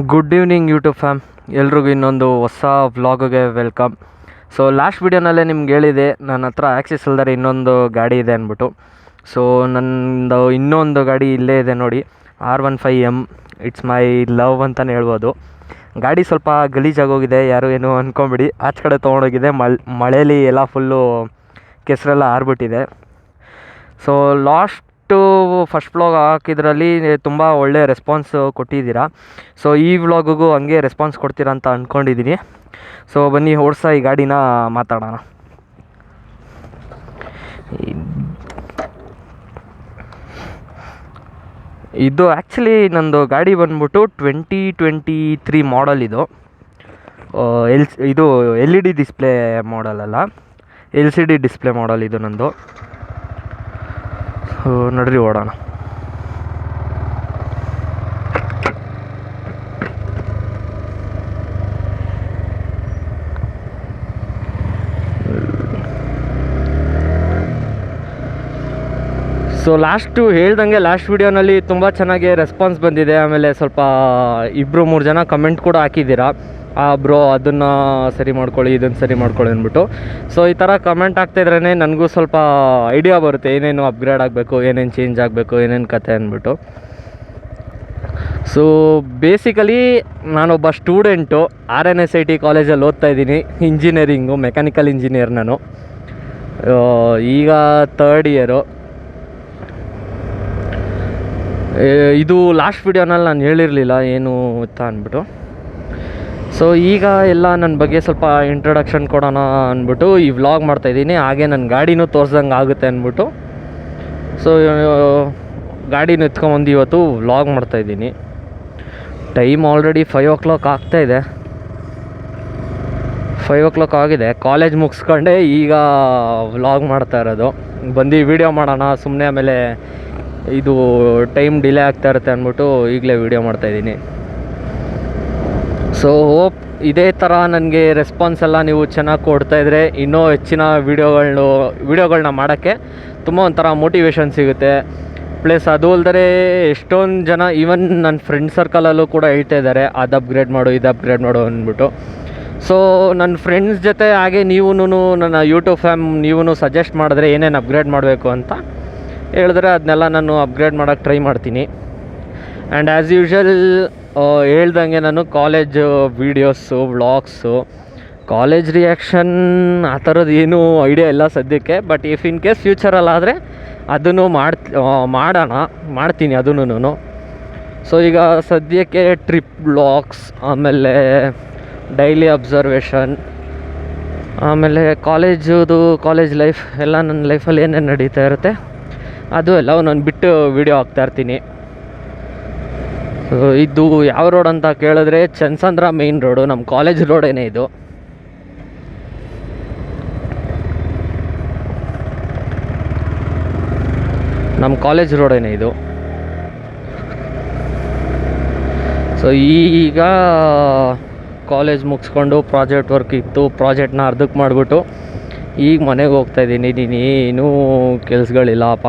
Good evening YouTube fam, ಎಲ್ರಿಗೂ ಇನ್ನೊಂದು ಹೊಸ ವ್ಲಾಗ್ಗೆ ವೆಲ್ಕಮ್. ಸೊ ಲಾಸ್ಟ್ ವೀಡಿಯೋನಲ್ಲೇ ನಿಮ್ಗೆ ಹೇಳಿದೆ ನನ್ನ ಹತ್ರ ಆ್ಯಕ್ಸಿಸ್ ಅಲ್ದರೆ ಇನ್ನೊಂದು ಗಾಡಿ ಇದೆ ಅಂದ್ಬಿಟ್ಟು. ಸೊ ನನ್ನದು ಇನ್ನೊಂದು ಗಾಡಿ ಇಲ್ಲೇ ಇದೆ ನೋಡಿ, R15M. ಇಟ್ಸ್ ಮೈ ಲವ್ ಅಂತಲೇ ಹೇಳ್ಬೋದು. ಗಾಡಿ ಸ್ವಲ್ಪ ಗಲೀಜಾಗೋಗಿದೆ, ಯಾರು ಏನು ಅಂದ್ಕೊಂಬಿಡಿ. ಆಚೆ ಕಡೆ ತೊಗೊಂಡೋಗಿದೆ, ಮಳೇಲಿ ಎಲ್ಲ ಫುಲ್ಲು ಕೆಸರೆಲ್ಲ ಆರ್ಬಿಟ್ಟಿದೆ. ಸೊ ಫಸ್ಟ್ ವ್ಲಾಗ್ ಹಾಕಿದ್ರಲ್ಲಿ ತುಂಬ ಒಳ್ಳೆ ರೆಸ್ಪಾನ್ಸ್ ಕೊಟ್ಟಿದ್ದೀರಾ. ಸೊ ಈ ವ್ಲಾಗಿಗೂ ಹಂಗೆ ರೆಸ್ಪಾನ್ಸ್ ಕೊಡ್ತೀರಾ ಅಂತ ಅಂದ್ಕೊಂಡಿದ್ದೀನಿ. ಸೊ ಬನ್ನಿ ಓಡಿಸ ಈ ಗಾಡಿನ ಮಾತಾಡೋಣ. ಇದು ಆ್ಯಕ್ಚುಲಿ ನಂದು ಗಾಡಿ ಬಂದ್ಬಿಟ್ಟು 2023 ಮಾಡಲ್. ಇದು LED ಡಿಸ್ಪ್ಲೇ ಮಾಡಲ್ ಅಲ್ಲ, LCD ಡಿಸ್ಪ್ಲೇ ಮಾಡಲ್ ಇದು ನಂದು. ನಡ್ರಿ ಓಡೋಣ. ಸೊ ಹೇಳ್ದಂಗೆ ಲಾಸ್ಟ್ ವೀಡಿಯೋನಲ್ಲಿ ತುಂಬ ಚೆನ್ನಾಗಿ ರೆಸ್ಪಾನ್ಸ್ ಬಂದಿದೆ. ಆಮೇಲೆ ಸ್ವಲ್ಪ 2-3 ಜನ ಕಮೆಂಟ್ ಕೂಡ ಹಾಕಿದ್ದೀರಾ, ಬ್ರೋ ಅದನ್ನು ಸರಿ ಮಾಡ್ಕೊಳ್ಳಿ, ಇದನ್ನು ಸರಿ ಮಾಡ್ಕೊಳ್ಳಿ ಅಂದ್ಬಿಟ್ಟು. ಸೊ ಈ ಥರ ಕಮೆಂಟ್ ಆಗ್ತಾಯಿದ್ರೇ ನನಗೂ ಸ್ವಲ್ಪ ಐಡಿಯಾ ಬರುತ್ತೆ, ಏನೇನು ಅಪ್ಗ್ರೇಡ್ ಆಗಬೇಕು, ಏನೇನು ಚೇಂಜ್ ಆಗಬೇಕು, ಏನೇನು ಕತೆ ಅಂದ್ಬಿಟ್ಟು. ಸೊ ಬೇಸಿಕಲಿ ನಾನೊಬ್ಬ ಸ್ಟೂಡೆಂಟು, RNSIT ಕಾಲೇಜಲ್ಲಿ ಓದ್ತಾಯಿದ್ದೀನಿ, ಇಂಜಿನಿಯರಿಂಗು, ಮೆಕ್ಯಾನಿಕಲ್ ಇಂಜಿನಿಯರ್. ನಾನು ಈಗ 3rd ಇಯರು. ಇದು ಲಾಸ್ಟ್ ವೀಡಿಯೋನಲ್ಲಿ ನಾನು ಹೇಳಿರಲಿಲ್ಲ ಏನು ಅಂತ ಅಂದ್ಬಿಟ್ಟು. ಸೊ ಈಗ ಎಲ್ಲ ನನ್ನ ಬಗ್ಗೆ ಸ್ವಲ್ಪ ಇಂಟ್ರೊಡಕ್ಷನ್ ಕೊಡೋಣ ಅಂದ್ಬಿಟ್ಟು ಈ ವ್ಲಾಗ್ ಮಾಡ್ತಾಯಿದ್ದೀನಿ. ಹಾಗೆ ನನ್ನ ಗಾಡಿನೂ ತೋರಿಸ್ದಂಗೆ ಆಗುತ್ತೆ ಅಂದ್ಬಿಟ್ಟು ಸೊ ಗಾಡಿನೂ ಎತ್ಕೊಂಬಂದು ಇವತ್ತು ವ್ಲಾಗ್ ಮಾಡ್ತಾಯಿದ್ದೀನಿ. ಟೈಮ್ ಆಲ್ರೆಡಿ 5 o'clock ಆಗ್ತಾಯಿದೆ. 5 o'clock ಆಗಿದೆ. ಕಾಲೇಜ್ ಮುಗಿಸ್ಕೊಂಡೆ ಈಗ ವ್ಲಾಗ್ ಮಾಡ್ತಾ ಇರೋದು. ಬಂದು ವೀಡಿಯೋ ಮಾಡೋಣ ಸುಮ್ಮನೆ, ಆಮೇಲೆ ಇದು ಟೈಮ್ ಡಿಲೇ ಆಗ್ತಾ ಇರುತ್ತೆ ಅಂದ್ಬಿಟ್ಟು ಈಗಲೇ ವೀಡಿಯೋ ಮಾಡ್ತಾಯಿದ್ದೀನಿ. ಸೊ ಹೋಪ್ ಇದೇ ಥರ ನನಗೆ ರೆಸ್ಪಾನ್ಸ್ ಎಲ್ಲ ನೀವು ಚೆನ್ನಾಗಿ ಕೊಡ್ತಾಯಿದ್ರೆ ಇನ್ನೂ ಹೆಚ್ಚಿನ ವೀಡಿಯೋಗಳನ್ನ ಮಾಡೋಕ್ಕೆ ತುಂಬ ಒಂಥರ ಮೋಟಿವೇಶನ್ ಸಿಗುತ್ತೆ. ಪ್ಲಸ್ ಅದು ಅಲ್ಲದೆ ಎಷ್ಟೊಂದು ಜನ ಈವನ್ ನನ್ನ ಫ್ರೆಂಡ್ ಸರ್ಕಲಲ್ಲೂ ಕೂಡ ಹೇಳ್ತಾ ಇದ್ದಾರೆ, ಅದು ಅಪ್ಗ್ರೇಡ್ ಮಾಡು, ಇದು ಅಪ್ಗ್ರೇಡ್ ಮಾಡು ಅಂದ್ಬಿಟ್ಟು. ಸೊ ನನ್ನ ಫ್ರೆಂಡ್ಸ್ ಜೊತೆ ಹಾಗೆ ನೀವು ನನ್ನ ಯೂಟ್ಯೂಬ್ ಫ್ಯಾಮ್ ನೀವು ಸಜೆಸ್ಟ್ ಮಾಡಿದ್ರೆ ಏನೇನು ಅಪ್ಗ್ರೇಡ್ ಮಾಡಬೇಕು ಅಂತ ಹೇಳಿದ್ರೆ ಅದನ್ನೆಲ್ಲ ನಾನು ಅಪ್ಗ್ರೇಡ್ ಮಾಡೋಕ್ಕೆ ಟ್ರೈ ಮಾಡ್ತೀನಿ. ಆ್ಯಂಡ್ ಆ್ಯಸ್ ಯೂಶ್ವಲ್ ಹೇಳ್ದಂಗೆ ನಾನು college videos, vlogs, college reaction ಆ ಥರದ್ದು ಏನೂ ಐಡಿಯಾ ಇಲ್ಲ ಸದ್ಯಕ್ಕೆ. ಬಟ್ ಇಫ್ ಇನ್ ಕೇಸ್ ಫ್ಯೂಚರಲ್ಲಾದರೆ ಅದನ್ನು ಮಾಡ್ತೀನಿ ಅದನ್ನು. ಸೊ ಈಗ ಸದ್ಯಕ್ಕೆ ಟ್ರಿಪ್ ವ್ಲಾಗ್ಸ್, ಆಮೇಲೆ ಡೈಲಿ ಅಬ್ಸರ್ವೇಷನ್, ಆಮೇಲೆ ಕಾಲೇಜ್ ಲೈಫ್ ಎಲ್ಲ ನನ್ನ ಲೈಫಲ್ಲಿ ಏನೇನು ನಡೀತಾ ಇರುತ್ತೆ ಅದು ಎಲ್ಲ ನಾನು ಬಿಟ್ಟು ವೀಡಿಯೋ ಹಾಕ್ತಾಯಿರ್ತೀನಿ. ಇದು ಯಾವ ರೋಡ್ ಅಂತ ಕೇಳಿದ್ರೆ ಚನ್ನಸಂದ್ರ ಮೇನ್ ರೋಡು, ನಮ್ಮ ಕಾಲೇಜ್ ರೋಡೇನೆ ಇದು. ನಮ್ಮ ಕಾಲೇಜ್ ರೋಡೇನೆ ಇದು. ಸೊ ಈಗ ಕಾಲೇಜ್ ಮುಗಿಸ್ಕೊಂಡು ಪ್ರಾಜೆಕ್ಟ್ ವರ್ಕ್ ಇತ್ತು, ಪ್ರಾಜೆಕ್ಟ್ನ ಅರ್ಧಕ್ಕೆ ಮಾಡಿಬಿಟ್ಟು ಈಗ ಮನೆಗೆ ಹೋಗ್ತಾಯಿದ್ದೀನಿ. ಇನ್ನೇನೂ ಕೆಲಸಗಳಿಲ್ಲಪ್ಪ.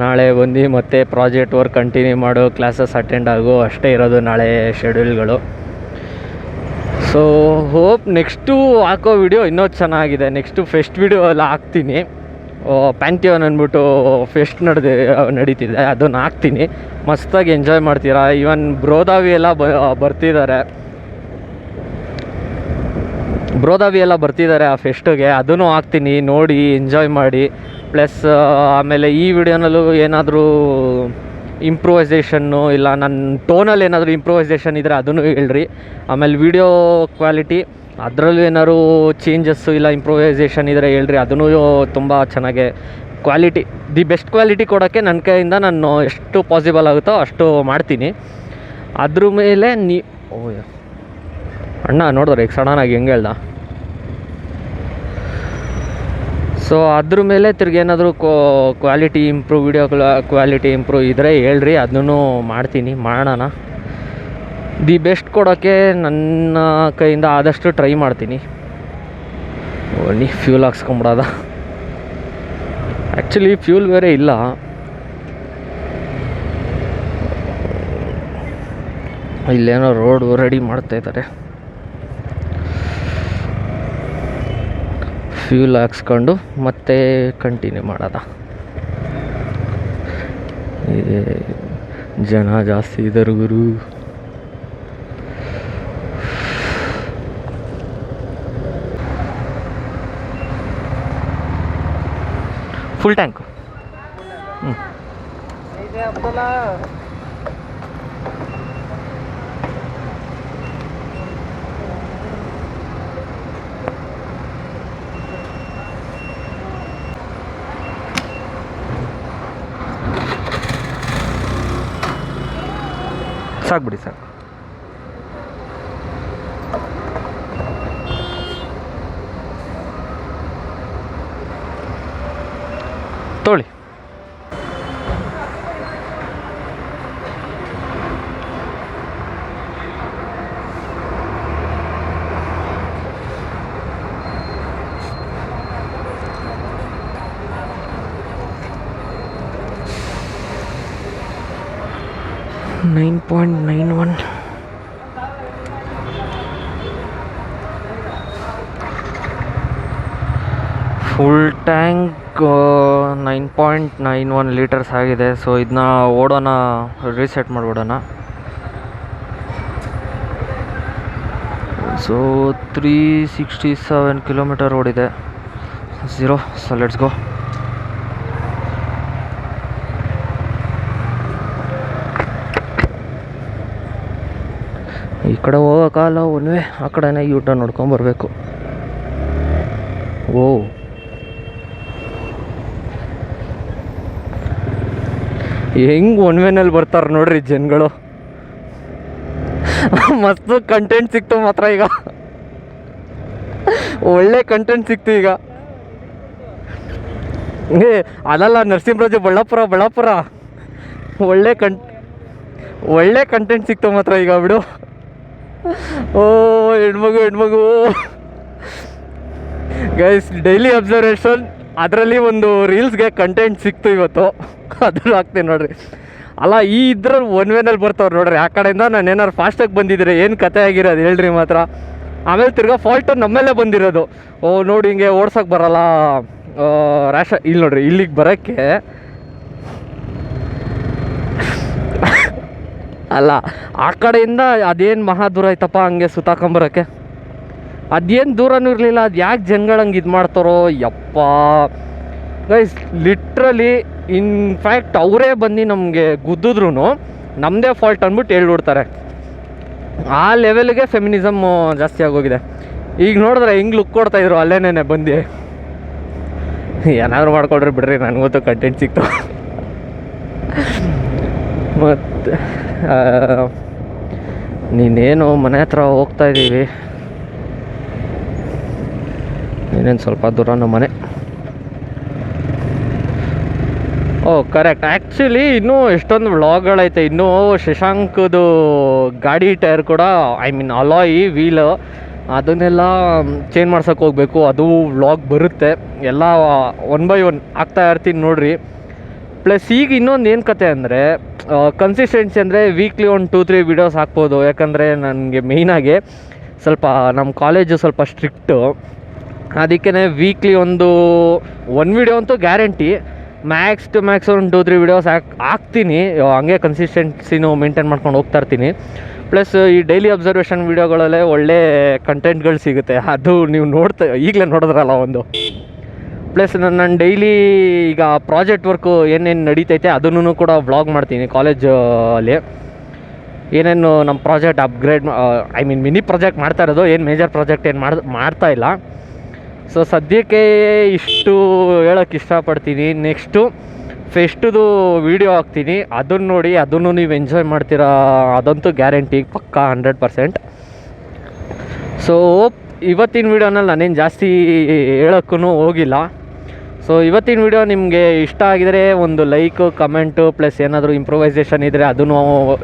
ನಾಳೆ ಬಂದು ಮತ್ತೆ ಪ್ರಾಜೆಕ್ಟ್ ವರ್ಕ್ ಕಂಟಿನ್ಯೂ ಮಾಡು, ಕ್ಲಾಸಸ್ ಅಟೆಂಡ್ ಆಗು, ಅಷ್ಟೇ ಇರೋದು ನಾಳೆ ಶೆಡ್ಯೂಲ್ಗಳು. ಸೊ ಹೋಪ್ ನೆಕ್ಸ್ಟು ಹಾಕೋ ವಿಡಿಯೋ ಇನ್ನೂ ಚೆನ್ನಾಗಿದೆ. ನೆಕ್ಸ್ಟು ಫೆಸ್ಟ್ ವಿಡಿಯೋ ಎಲ್ಲ ಹಾಕ್ತೀನಿ. ಪ್ಯಾಂಟಿಯೋನ್ ಅಂದ್ಬಿಟ್ಟು ಫೆಸ್ಟ್ ನಡೀತಿದೆ, ಅದನ್ನು ಹಾಕ್ತೀನಿ. ಮಸ್ತಾಗಿ ಎಂಜಾಯ್ ಮಾಡ್ತೀರಾ. ಈವನ್ ಬ್ರೋದಾವಿ ಎಲ್ಲ ಬರ್ತಿದ್ದಾರೆ ಆ ಫೆಸ್ಟಿಗೆ, ಅದನ್ನು ಹಾಕ್ತೀನಿ. ನೋಡಿ ಎಂಜಾಯ್ ಮಾಡಿ. ಪ್ಲಸ್ ಆಮೇಲೆ ಈ ವಿಡಿಯೋನಲ್ಲೂ ಏನಾದರೂ ಇಂಪ್ರೂವೈಸೇಷನ್ನು ಇಲ್ಲ ನನ್ನ ಟೋನಲ್ಲಿ ಏನಾದರೂ ಇಂಪ್ರೂವೈಸೇಷನ್ ಇದ್ದರೆ ಅದನ್ನು ಹೇಳ್ರಿ. ಆಮೇಲೆ ವಿಡಿಯೋ ಕ್ವಾಲಿಟಿ ಅದರಲ್ಲೂ ಏನಾದ್ರು ಚೇಂಜಸ್ಸು ಇಲ್ಲ ಇಂಪ್ರೂವೈಸೇಷನ್ ಇದ್ದರೆ ಹೇಳ್ರಿ. ಅದನ್ನು ತುಂಬ ಚೆನ್ನಾಗೆ ದಿ ಬೆಸ್ಟ್ ಕ್ವಾಲಿಟಿ ಕೊಡೋಕ್ಕೆ ನನ್ನ ಕೈಯಿಂದ ನಾನು ಎಷ್ಟು ಪಾಸಿಬಲ್ ಆಗುತ್ತೋ ಅಷ್ಟು ಮಾಡ್ತೀನಿ. ಅದ್ರ ಮೇಲೆ ಅಣ್ಣ ನೋಡಿದ್ರೆ ಈಗ ಸಡನ್ನಾಗಿ ಹೆಂಗೆ ಹೇಳ್ದ. ಸೊ ಅದ್ರ ಮೇಲೆ ತಿರ್ಗೇನಾದರೂ ವಿಡಿಯೋ ಕ್ವಾಲಿಟಿ ಇಂಪ್ರೂವ್ ಇದ್ದರೆ ಹೇಳ್ರಿ, ಅದನ್ನು ಮಾಡೋಣ. ದಿ ಬೆಸ್ಟ್ ಕೊಡೋಕ್ಕೆ ನನ್ನ ಕೈಯಿಂದ ಆದಷ್ಟು ಟ್ರೈ ಮಾಡ್ತೀನಿ. ಫ್ಯೂಲ್ ಹಾಕ್ಸ್ಕೊಂಬಿಡೋದ. ಆ್ಯಕ್ಚುಲಿ ಫ್ಯೂಲ್ ಬೇರೆ ಇಲ್ಲ. ಇಲ್ಲೇನೋ ರೋಡ್ ರೆಡಿ ಮಾಡ್ತಾ ಇದ್ದಾರೆ. ಫ್ಯೂಲ್ ಹಾಕ್ಸ್ಕೊಂಡು ಮತ್ತೆ ಕಂಟಿನ್ಯೂ ಮಾಡೋದ. ಜನ ಜಾಸ್ತಿ ಇದ್ದಾರೆ ಗುರು. Full tank. ಸಾಕು ಬಿಡಿ, ಸಾಕು. ತೊಳಿ. $9.91. ಫುಲ್ ಟ್ಯಾಂಕ್ 9.91 ಲೀಟರ್ಸ್ ಆಗಿದೆ. ಸೊ ಇದನ್ನ ಓಡೋಣ, ರೀಸೆಟ್ ಮಾಡಿಬಿಡೋಣ. ಸೊ 367 ಕಿಲೋಮೀಟರ್ ಓಡಿದೆ. 0. So let's go. ಈ ಕಡೆ ಹೋಗೋಕ್ಕಾಗಲ್ಲ, ಒನ್ವೇ ಆ ಕಡೆನೇ ಯೂ ಟರ್ನ್ ನೋಡ್ಕೊಂಬರ್ಬೇಕು. ಓ, ಹೆಂಗೆ ಒನ್ವೇನಲ್ಲಿ ಬರ್ತಾರೆ ನೋಡ್ರಿ ಜನಗಳು. ಮಸ್ತ್ ಕಂಟೆಂಟ್ ಸಿಕ್ತು ಮಾತ್ರ ಈಗ. ಒಳ್ಳೆ ಕಂಟೆಂಟ್ ಸಿಕ್ತು ಈಗ. ಅದಲ್ಲ, ನರಸಿಂಹರಾಜು ಬಳ್ಳಾಪುರ ಒಳ್ಳೆ ಕಂಟೆಂಟ್ ಸಿಕ್ತು ಮಾತ್ರ ಈಗ ಬಿಡು. ಓ ಹೆಣ್ಮಗು ಗೈಸ್, ಡೈಲಿ ಅಬ್ಸರ್ವೇಷನ್, ಅದರಲ್ಲಿ ಒಂದು ರೀಲ್ಸ್ಗೆ ಕಂಟೆಂಟ್ ಸಿಕ್ತು ಇವತ್ತು. ಅದ್ರಲ್ಲಿ ಹಾಕ್ತೀನಿ ನೋಡ್ರಿ. ಅಲ್ಲ, ಈ ಇದ್ರಲ್ಲಿ ಒನ್ ವೇನಲ್ಲಿ ಬರ್ತಾವ್ರು ನೋಡ್ರಿ. ಆ ಕಡೆಯಿಂದ ನಾನು ಏನಾರು ಫಾಸ್ಟಾಗಿ ಬಂದಿದ್ರೆ ಏನು ಕತೆ ಆಗಿರೋದು ಹೇಳ್ರಿ ಮಾತ್ರ. ಆಮೇಲೆ ತಿರ್ಗಾ ಫಾಲ್ಟು ನಮ್ಮಲ್ಲೇ ಬಂದಿರೋದು. ಓ ನೋಡಿ, ಹಿಂಗೆ ಓಡ್ಸೋಕೆ ಬರಲ್ಲ ರ್ಯಾಶ. ಇಲ್ಲಿ ನೋಡ್ರಿ, ಇಲ್ಲಿಗೆ ಬರೋಕ್ಕೆ ಅಲ್ಲ, ಆ ಕಡೆಯಿಂದ ಅದೇನು ಮಹಾ ದೂರ ಐತಪ್ಪ ಹಂಗೆ ಸುತ್ತಾಕೊಂಬರೋಕ್ಕೆ. ಅದೇನು ದೂರನೂ ಇರಲಿಲ್ಲ. ಅದು ಯಾಕೆ ಜನಗಳಂಗೆ ಇದು ಮಾಡ್ತಾರೋ ಯಪ್ಪ ಗೈಸ್. ಲಿಟ್ರಲಿ ಇನ್ಫ್ಯಾಕ್ಟ್ ಅವರೇ ಬಂದು ನಮಗೆ ಗುದ್ದಿದ್ರು ನಮ್ಮದೇ ಫಾಲ್ಟ್ ಅಂದ್ಬಿಟ್ಟು ಹೇಳ್ಬಿಡ್ತಾರೆ. ಆ ಲೆವೆಲ್ಗೆ ಫೆಮಿನಿಸಮ್ ಜಾಸ್ತಿ ಆಗೋಗಿದೆ. ಈಗ ನೋಡಿದ್ರೆ ಹಿಂಗೆ ಲುಕ್ ಕೊಡ್ತಾಯಿದ್ರು ಅಲ್ಲೇನೇ ಬಂದು. ಏನಾದರೂ ಮಾಡ್ಕೊಳ್ರಿ ಬಿಡ್ರಿ, ನನಗೊತ್ತು ಕಂಟೆಂಟ್ ಸಿಕ್ತು. ಮತ್ತು ನೀನೇನು ಮನೆ ಹತ್ರ ಹೋಗ್ತಾಯಿದ್ದೀವಿ, ನೀನೇನು ಸ್ವಲ್ಪ ದೂರ ನಮ್ಮ ಮನೆ. ಓ ಕರೆಕ್ಟ್. ಆ್ಯಕ್ಚುಲಿ ಇನ್ನೂ ಎಷ್ಟೊಂದು ವ್ಲಾಗ್ಗಳೈತೆ. ಇನ್ನೂ ಶಶಾಂಕದು ಗಾಡಿ ಟೈರ್ ಕೂಡ, ಐ ಮೀನ್ ಅಲಾಯ್ ವೀಲ್, ಅದನ್ನೆಲ್ಲ ಚೇಂಜ್ ಮಾಡ್ಸೋಕೆ ಹೋಗಬೇಕು. ಅದು ವ್ಲಾಗ್ ಬರುತ್ತೆ. ಎಲ್ಲ 1 by 1 ಆಗ್ತಾ ಇರ್ತೀನಿ ನೋಡ್ರಿ. ಪ್ಲಸ್ ಈಗ ಇನ್ನೊಂದು ಏನು ಕತೆ ಅಂದರೆ, ಕನ್ಸಿಸ್ಟೆನ್ಸಿ ಅಂದರೆ ವೀಕ್ಲಿ 1-2-3 ವೀಡಿಯೋಸ್ ಹಾಕ್ಬೋದು. ಯಾಕಂದರೆ ನನಗೆ ಮೇಯ್ನಾಗಿ ಸ್ವಲ್ಪ ನಮ್ಮ ಕಾಲೇಜು ಸ್ವಲ್ಪ ಸ್ಟ್ರಿಕ್ಟು. ಅದಕ್ಕೇ ವೀಕ್ಲಿ ಒಂದು 1 ವೀಡಿಯೋ ಅಂತೂ ಗ್ಯಾರಂಟಿ. ಮ್ಯಾಕ್ಸ್ ಟು ಮ್ಯಾಕ್ಸ್ ಒಂದು 2-3 ವೀಡಿಯೋಸ್ ಹಾಕ್ತೀನಿ. ಹಂಗೆ ಕನ್ಸಿಸ್ಟೆನ್ಸಿನೂ ಮೇಂಟೈನ್ ಮಾಡ್ಕೊಂಡು ಹೋಗ್ತಾ ಇರ್ತೀನಿ. ಪ್ಲಸ್ ಈ ಡೈಲಿ ಅಬ್ಸರ್ವೇಷನ್ ವೀಡಿಯೋಗಳಲ್ಲೇ ಒಳ್ಳೆ ಕಂಟೆಂಟ್ಗಳು ಸಿಗುತ್ತೆ. ಅದು ನೀವು ಈಗಲೇ ನೋಡಿದ್ರಲ್ಲ ಒಂದು. ಪ್ಲಸ್ ನಾನು ಡೈಲಿ ಈಗ ಪ್ರಾಜೆಕ್ಟ್ ವರ್ಕು ಏನೇನು ನಡೀತೈತೆ ಅದನ್ನು ಕೂಡ ವ್ಲಾಗ್ ಮಾಡ್ತೀನಿ. ಕಾಲೇಜಲ್ಲಿ ಏನೇನು ನಮ್ಮ project upgrade, I mean mini project ಮಾಡ್ತಾ ಇರೋದು, ಏನು ಮೇಜರ್ ಪ್ರಾಜೆಕ್ಟ್ ಏನು ಮಾಡ್ತಾ ಇಲ್ಲ. ಸೊ ಸದ್ಯಕ್ಕೆ ಇಷ್ಟು ಹೇಳೋಕ್ಕೆ ಇಷ್ಟಪಡ್ತೀನಿ. ನೆಕ್ಸ್ಟು ಫೆಸ್ಟುದು ವೀಡಿಯೋ ಹಾಕ್ತೀನಿ, ಅದನ್ನು ನೋಡಿ ಅದನ್ನು ನೀವು ಎಂಜಾಯ್ ಮಾಡ್ತೀರಾ, ಅದಂತೂ ಗ್ಯಾರಂಟಿ ಪಕ್ಕಾ 100%. ಸೊ ಇವತ್ತಿನ ವೀಡಿಯೋನಲ್ಲಿ ನಾನೇನು ಜಾಸ್ತಿ ಹೇಳೋಕ್ಕೂ ಹೋಗಿಲ್ಲ. ಸೊ ಇವತ್ತಿನ ವೀಡಿಯೋ ನಿಮಗೆ ಇಷ್ಟ ಆಗಿದರೆ ಒಂದು ಲೈಕು, ಕಮೆಂಟು, ಪ್ಲಸ್ ಏನಾದರೂ ಇಂಪ್ರೂವೈಸೇಷನ್ ಇದ್ದರೆ ಅದನ್ನು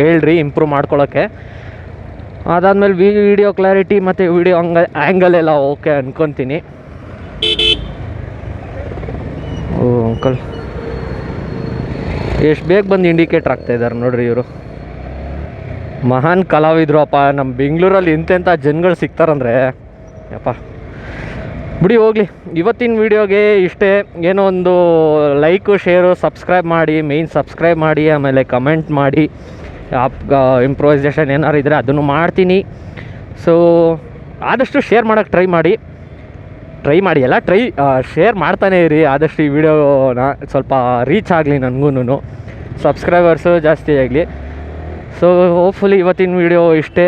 ಹೇಳ್ರಿ, ಇಂಪ್ರೂವ್ ಮಾಡ್ಕೊಳ್ಳೋಕ್ಕೆ. ಅದಾದಮೇಲೆ ವೀಡಿಯೋ ಕ್ಲಾರಿಟಿ ಮತ್ತು ವೀಡಿಯೋ ಆ್ಯಂಗಲ್ ಎಲ್ಲ ಓಕೆ ಅಂದ್ಕೊತೀನಿ. ಓ ಅಂಕಲ್ ಎಷ್ಟು ಬೇಗ ಬಂದು ಇಂಡಿಕೇಟ್ರ್ ಆಗ್ತಾಯಿದ್ದಾರೆ ನೋಡ್ರಿ ಇವರು. ಮಹಾನ್ ಕಲಾವಿದರು ಅಪ್ಪ. ನಮ್ಮ ಬೆಂಗಳೂರಲ್ಲಿ ಇಂತೆಂಥ ಜನಗಳು ಸಿಗ್ತಾರಂದರೆ ಯಪ್ಪ. ಬಿಡಿ ಹೋಗಲಿ. ಇವತ್ತಿನ ವೀಡಿಯೋಗೆ ಇಷ್ಟೇ. ಏನೋ ಒಂದು ಲೈಕು, ಶೇರು, ಸಬ್ಸ್ಕ್ರೈಬ್ ಮಾಡಿ, ಮೇಯ್ನ್ ಸಬ್ಸ್ಕ್ರೈಬ್ ಮಾಡಿ, ಆಮೇಲೆ ಕಮೆಂಟ್ ಮಾಡಿ. ಇಂಪ್ರೂವೈಸೇಷನ್ ಏನಾರು ಇದ್ದರೆ ಅದನ್ನು ಮಾಡ್ತೀನಿ. ಸೊ ಆದಷ್ಟು ಶೇರ್ ಮಾಡೋಕ್ಕೆ ಟ್ರೈ ಮಾಡಿ ಶೇರ್ ಮಾಡ್ತಾನೇ ಇರಿ. ಆದಷ್ಟು ಈ ವಿಡಿಯೋನ ಸ್ವಲ್ಪ ರೀಚ್ ಆಗಲಿ, ನನಗೂ ಸಬ್ಸ್ಕ್ರೈಬರ್ಸು ಜಾಸ್ತಿ ಆಗಲಿ. ಸೊ ಹೋಪ್ಫುಲಿ ಇವತ್ತಿನ ವೀಡಿಯೋ ಇಷ್ಟ.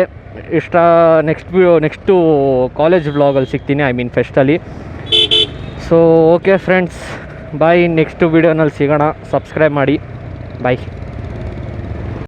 ನೆಕ್ಸ್ಟು ಕಾಲೇಜ್ ವ್ಲಾಗಲ್ಲಿ ಸಿಗ್ತೀನಿ, ಐ ಮೀನ್ ಫೆಸ್ಟಲ್ಲಿ. So okay friends, bye. Next ವೀಡಿಯೋನಲ್ಲಿ ಸಿಗೋಣ. ಸಬ್ಸ್ಕ್ರೈಬ್ ಮಾಡಿ. ಬಾಯ್.